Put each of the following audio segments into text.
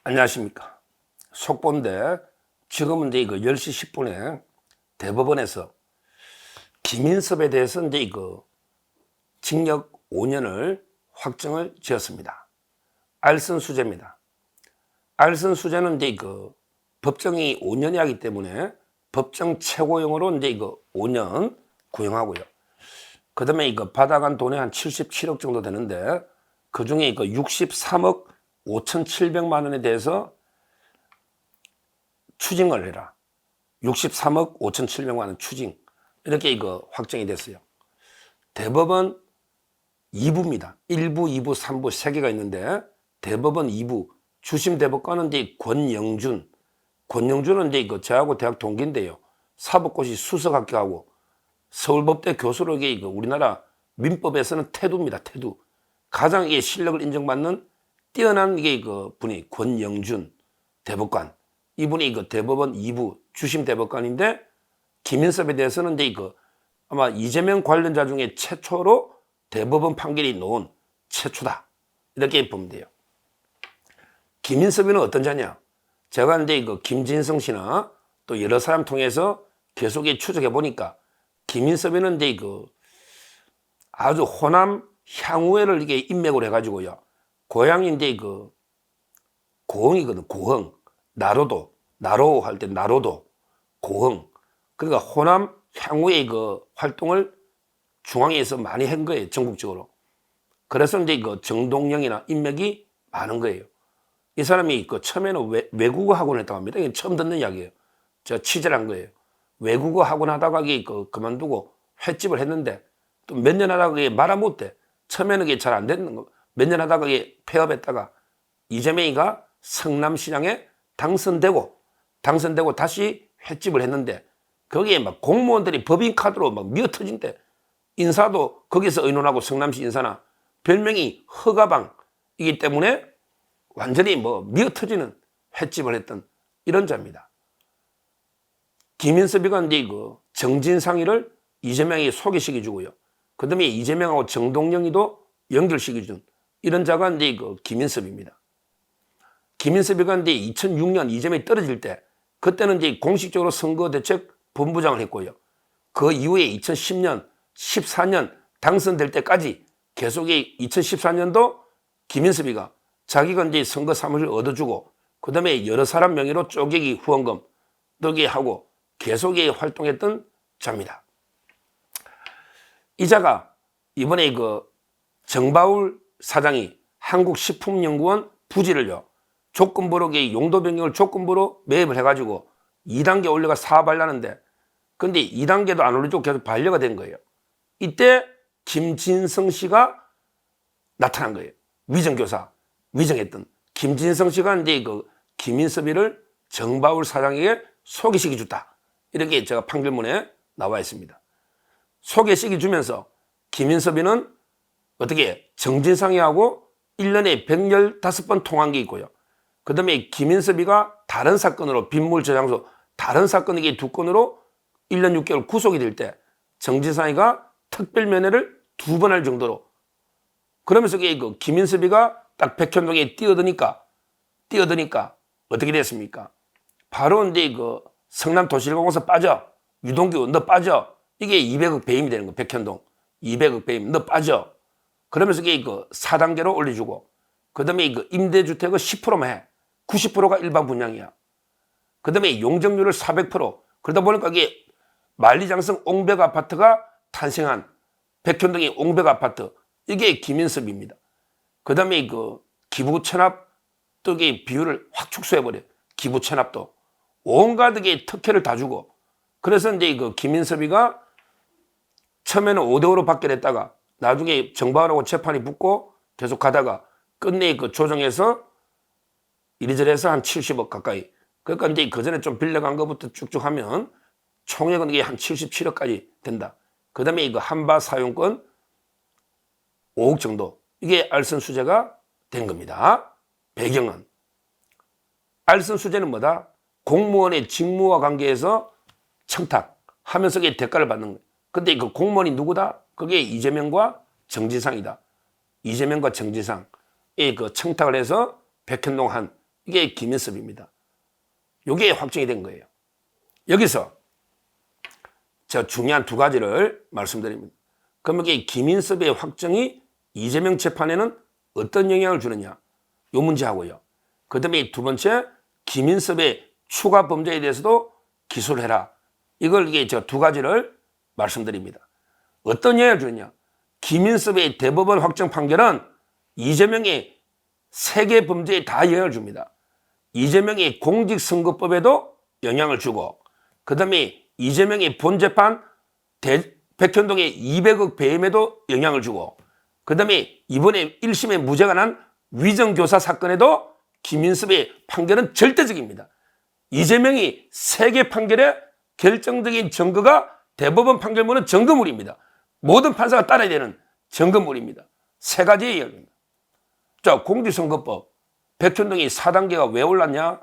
안녕하십니까. 속보인데 지금은 이제 10시 10분에 대법원에서 김인섭에 대해서 이제 징역 5년을 확정을 지었습니다. 알선 수재입니다. 알선 수재는 이제 법정이 5년이 하기 때문에 법정 최고형으로 이제 5년 구형하고요. 그 다음에 받아간 돈이 한 77억 정도 되는데 그 중에 63억 5,700만 원에 대해서 추징을 해라. 63억 5,700만 원 추징. 이렇게 확정이 됐어요. 대법원 2부입니다. 1부, 2부, 3부 3개가 있는데 대법원 2부 주심 대법관은 이제 권영준. 권영준은 이제 저하고 대학 동기인데요. 사법고시 수석 합격하고 서울법대 교수로 우리나라 민법에서는 태두입니다. 태두. 가장 실력을 인정받는 뛰어난 분이 권영준 대법관. 이분이 대법원 2부 주심 대법관인데 김인섭에 대해서는 이제 아마 이재명 관련자 중에 최초로 대법원 판결이 나온 최초다. 이렇게 보면 돼요. 김인섭이는 어떤 자냐? 제가 이제 김진성 씨나 또 여러 사람 통해서 계속 추적해 보니까 김인섭이는 이제 아주 호남 향후회를 인맥으로 해가지고요. 고향이 이제 고흥이거든. 고흥. 나로도. 나로 할 때 나로도. 고흥. 그러니까 호남 향후의 활동을 중앙에서 많이 한 거예요. 전국적으로. 그래서 이제 정동영이나 인맥이 많은 거예요. 이 사람이 처음에는 외국어 학원을 했다고 합니다. 이게 처음 듣는 이야기예요. 제가 취재를 한 거예요. 외국어 학원 하다가 그만두고 횟집을 했는데 또 몇 년 하다가 말아 못해. 처음에는 이게 잘 안 되는 거. 몇 년 하다가 폐업했다가 이재명이가 성남시장에 당선되고 다시 횟집을 했는데 거기에 막 공무원들이 법인카드로 막 미어터진대. 인사도 거기서 의논하고 성남시 인사나 별명이 허가방이기 때문에 완전히 미어터지는 횟집을 했던 이런 자입니다. 김인섭이가 이제 정진상이를 이재명이 소개시켜주고요. 그 다음에 이재명하고 정동영이도 연결시켜준 이런 자가 이제 김인섭입니다. 김인섭이가 이제 2006년 이재명이 떨어질 때 그때는 이제 공식적으로 선거대책본부장을 했고요. 그 이후에 2010년, 14년 당선될 때까지 계속 2014년도 김인섭이가 자기가 이제 선거 사무실 얻어주고 그 다음에 여러 사람 명의로 쪼개기 후원금 뜨게 하고 계속 활동했던 자입니다. 이 자가 이번에 정바울 사장이 한국식품연구원 부지를요. 조건부로 용도 변경을 조건부로 매입을 해가지고 2단계 올려가 사업하려는데 근데 2단계도 안 올려주고 계속 반려가 된 거예요. 이때 김진성 씨가 나타난 거예요. 위정교사, 위정했던 김진성 씨가 이제 김인섭이를 정바울 사장에게 소개시켜줬다. 이렇게 제가 판결문에 나와 있습니다. 소개시켜주면서 김인섭이는 어떻게 정진상이하고 1년에 115번 통한 게 있고요. 그 다음에 김인섭이가 다른 사건으로 빗물 저장소 다른 사건 이게 2건으로 1년 6개월 구속이 될 때 정진상이가 특별면회를 2번 할 정도로 그러면서 김인섭이가 딱 백현동에 뛰어드니까 어떻게 됐습니까? 바로 이제 성남도시공사 빠져. 유동규 너 빠져. 이게 200억 배임이 되는 거. 백현동 200억 배임 너 빠져. 그러면서 이게 4단계로 올려주고 그 다음에 임대주택을 10%만 해. 90%가 일반 분양이야. 그 다음에 용적률을 400%. 그러다 보니까 이게 만리장성 옹백 아파트가 탄생한 백현동의 옹백 아파트. 이게 김인섭입니다. 그 다음에 기부 체납 또 이게 비율을 확 축소해버려. 기부 체납도. 온갖 특혜를 다 주고. 그래서 이제 김인섭이가 처음에는 5대5로 받게 됐다가 나중에 정바울하고 재판이 붙고 계속 가다가 끝내 조정해서 이리저리 해서 한 70억 가까이. 그러니까 이제 그 전에 좀 빌려간 것부터 쭉쭉 하면 총액은 이게 한 77억까지 된다. 그 다음에 한바 사용권 5억 정도. 이게 알선 수재가 된 겁니다. 배경은. 알선 수재는 뭐다? 공무원의 직무와 관계에서 청탁하면서 대가를 받는 거예요. 근데 공무원이 누구다? 그게 이재명과 정진상이다. 이재명과 정진상의 청탁을 해서 백현동 한 이게 김인섭입니다. 이게 확정이 된 거예요. 여기서 저 중요한 두 가지를 말씀드립니다. 그럼 이게 김인섭의 확정이 이재명 재판에는 어떤 영향을 주느냐, 이 문제하고요. 그 다음에 두 번째, 김인섭의 추가 범죄에 대해서도 기소를 해라. 이걸 이게 저 두 가지를 말씀드립니다. 어떤 영향을 주느냐? 김인섭의 대법원 확정 판결은 이재명의 세개 범죄에 다 영향을 줍니다. 이재명의 공직선거법에도 영향을 주고, 그 다음에 이재명의 본재판 백현동의 200억 배임에도 영향을 주고, 그 다음에 이번에 1심에 무죄가 난 위정교사 사건에도 김인섭의 판결은 절대적입니다. 이재명이 세개 판결의 결정적인 증거가 대법원 판결문은 증거물입니다. 모든 판사가 따라야 되는 증거물입니다. 세 가지의 이야기입니다. 자, 공직선거법 백현동이 4단계가 왜 올랐냐?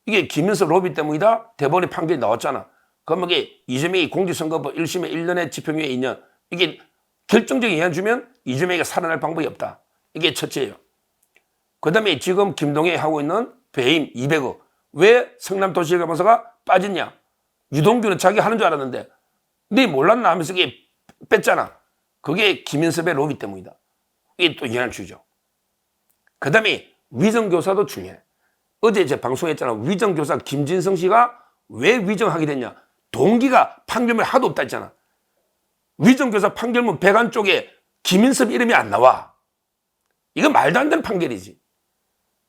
이게 김인섭 로비 때문이다. 대법원의 판결이 나왔잖아. 그럼 이게 이재명이 공직선거법 1심에 1년의 집행유예 2년, 이게 결정적인 영향 주면 이재명이가 살아날 방법이 없다. 이게 첫째예요. 그 다음에 지금 김동연이 하고 있는 배임 200억. 왜 성남도시개발공사가 빠졌냐? 유동규는 자기 하는 줄 알았는데 네 몰랐나 하면서 이게 뺐잖아. 그게 김인섭의 로비 때문이다. 이게 또 영향을 주죠. 그 다음에 위정교사도 중요해. 어제 제 방송했잖아. 위정교사 김진성 씨가 왜 위정하게 됐냐? 동기가 판결문에 하도 없다 했잖아. 위정교사 판결문 백안 쪽에 김인섭 이름이 안 나와. 이건 말도 안 되는 판결이지.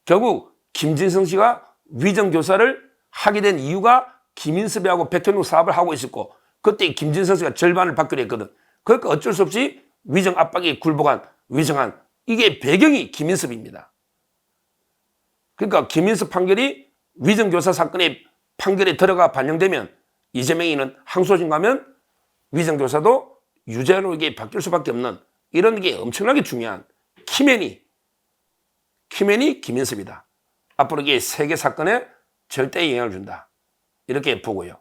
결국 김진성 씨가 위정교사를 하게 된 이유가 김인섭이하고 백현동 사업을 하고 있었고, 그때 김진성 씨가 절반을 받기로 했거든. 그러니까 어쩔 수 없이 위정 압박에 굴복한, 위정한, 이게 배경이 김인섭입니다. 그러니까 김인섭 판결이 위정교사 사건의 판결에 들어가 반영되면 이재명이는 항소심 가면 위정교사도 유죄로 이게 바뀔 수밖에 없는, 이런 게 엄청나게 중요한 키맨이 김인섭이다. 앞으로 이게 세계 사건에 절대 영향을 준다. 이렇게 보고요.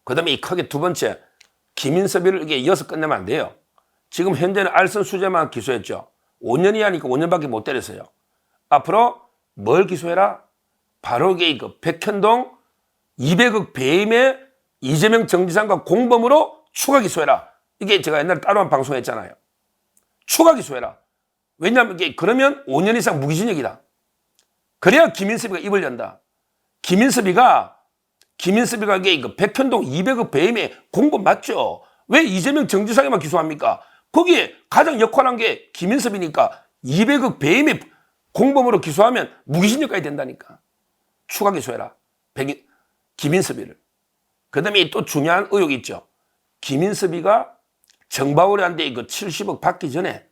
그 다음에 이 크게 두 번째, 김인섭이를 이게 이어서 끝내면 안 돼요. 지금 현재는 알선 수재만 기소했죠. 5년이 하니까 5년밖에 못 때렸어요. 앞으로 뭘 기소해라? 바로 이게 그 백현동 200억 배임에 이재명 정지상과 공범으로 추가 기소해라. 이게 제가 옛날에 따로 한 방송했잖아요. 추가 기소해라. 왜냐하면 이게 그러면 5년 이상 무기징역이다. 그래야 김인섭이가 입을 연다. 김인섭이가 이게 그 백현동 200억 배임에 공범 맞죠? 왜 이재명 정지상에만 기소합니까? 거기에 가장 역할한 게 김인섭이니까 200억 배임에 공범으로 기소하면 무기징역까지 된다니까. 추가 기소해라. 김인섭이를. 그 다음에 또 중요한 의혹이 있죠. 김인섭이가 정바울한테 그 70억 받기 전에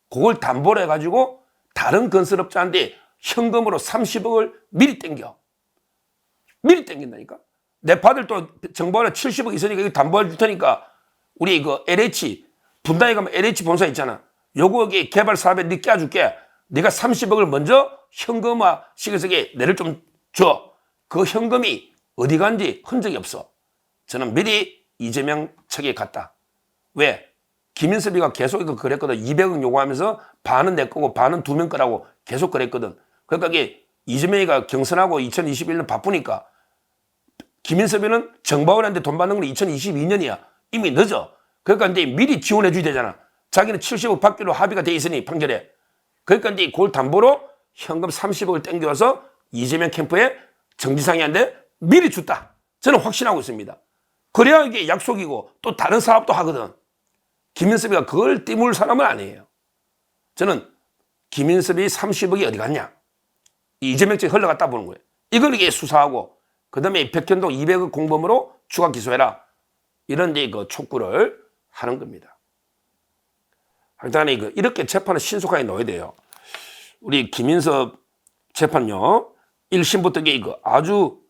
그걸 담보로 해가지고 다른 건설업자한테 현금으로 30억을 미리 땡긴다니까. 내 받을 또 정바울에 70억 있으니까 이거 담보해 줄 테니까 우리 그 LH 분당에 가면 LH 본사 있잖아. 요거 개발 사업에 네 껴줄게. 네가 30억을 먼저 현금화 시켜서 내를 좀 줘. 그 현금이 어디 간지 흔적이 없어. 저는 미리 이재명 측에 갔다. 왜? 김인섭이가 계속 이거 그랬거든. 200억 요구하면서 반은 내 거고 반은 두 명 거라고 계속 그랬거든. 그러니까 이게 이재명이가 경선하고 2021년 바쁘니까 김인섭이는 정바울한테 돈 받는 건 2022년이야. 이미 늦어. 그러니까 이제 미리 지원해 줘야 되잖아. 자기는 70억 받기로 합의가 돼 있으니 판결에. 그러니까 이제 그걸 담보로 현금 30억을 땡겨와서 이재명 캠프에 정지상이한테 미리 줬다. 저는 확신하고 있습니다. 그래야 이게 약속이고 또 다른 사업도 하거든. 김인섭이가 그걸 띠물 사람은 아니에요. 저는 김인섭이 30억이 어디 갔냐? 이재명 측에 흘러갔다 보는 거예요. 이걸 이게 수사하고 그 다음에 백현동 200억 공범으로 추가 기소해라. 이런 이제 그 촉구를 하는 겁니다. 하여튼 이렇게 재판을 신속하게 넣어야 돼요. 우리 김인섭 재판요. 1심부터 이거 아주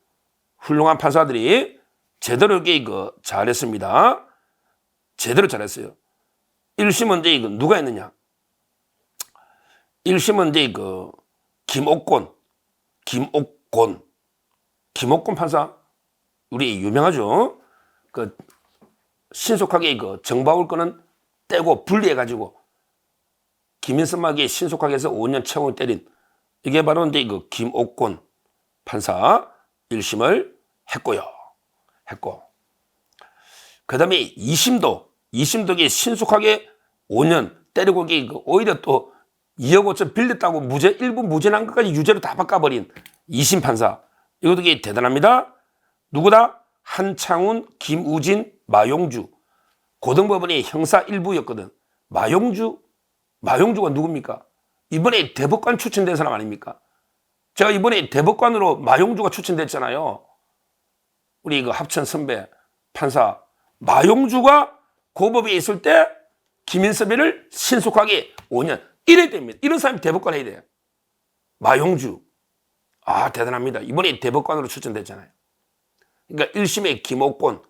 훌륭한 판사들이 제대로 이거 잘했습니다. 제대로 잘했어요. 1심은 이제 이거 누가 했느냐? 1심은 이제 그 김옥곤 판사. 우리 유명하죠? 그 신속하게 이거 정바울 거는 떼고 분리해가지고 김인섭에게 신속하게 해서 5년 채용을 때린 이게 바로 이제 그 김옥곤 판사 1심을 했고요. 그 다음에 2심도 신속하게 5년 때리고 오히려 또 2억 5천 빌렸다고 일부 무죄난 것까지 유죄로 다 바꿔버린 2심 판사. 이것도 대단합니다. 누구다? 한창훈, 김우진, 마용주. 고등법원의 형사 1부였거든. 마용주가 누굽니까? 이번에 대법관 추천된 사람 아닙니까? 제가 이번에 대법관으로 마용주가 추천됐잖아요. 우리 그 합천 선배 판사 마용주가 고법에 있을 때 김인섭이를 신속하게 5년 이래야 됩니다. 이런 사람이 대법관 해야 돼요. 마용주. 대단합니다. 이번에 대법관으로 추천됐잖아요. 그러니까 1심의 김옥곤,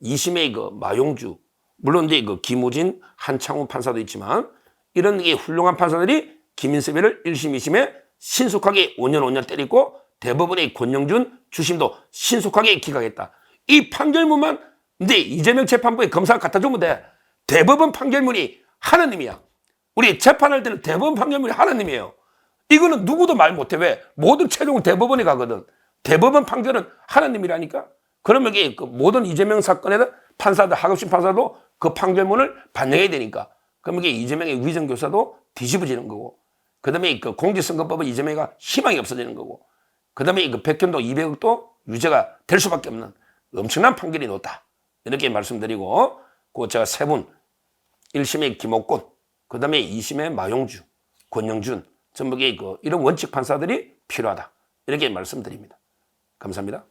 2심의 그 마용주, 물론 이제 그 김우진, 한창훈 판사도 있지만 이런 게 훌륭한 판사들이 김인섭이를 1심, 2심에 신속하게 5년 때리고 대법원의 권영준 주심도 신속하게 기각했다. 이 판결문만 이제 이재명 재판부에 검사가 갖다 주면 돼. 대법원 판결문이 하나님이야. 우리 재판할 때는 대법원 판결문이 하나님이에요. 이거는 누구도 말 못해. 왜? 모든 최종은 대법원에 가거든. 대법원 판결은 하나님이라니까. 그러면 이게 그 모든 이재명 사건에서 판사들, 하급심 판사도 그 판결문을 반영해야 되니까. 그러면 이게 이재명의 위정교사도 뒤집어지는 거고. 그 다음에 그 공직선거법은 이재명이 희망이 없어지는 거고. 그 다음에 그 백현도 200억도 유죄가 될 수밖에 없는 엄청난 판결이 나왔다. 이렇게 말씀드리고, 그 제가 세 분, 1심의 김옥곤, 그 다음에 2심의 마용주, 권영준, 전부 이런 원칙 판사들이 필요하다. 이렇게 말씀드립니다. 감사합니다.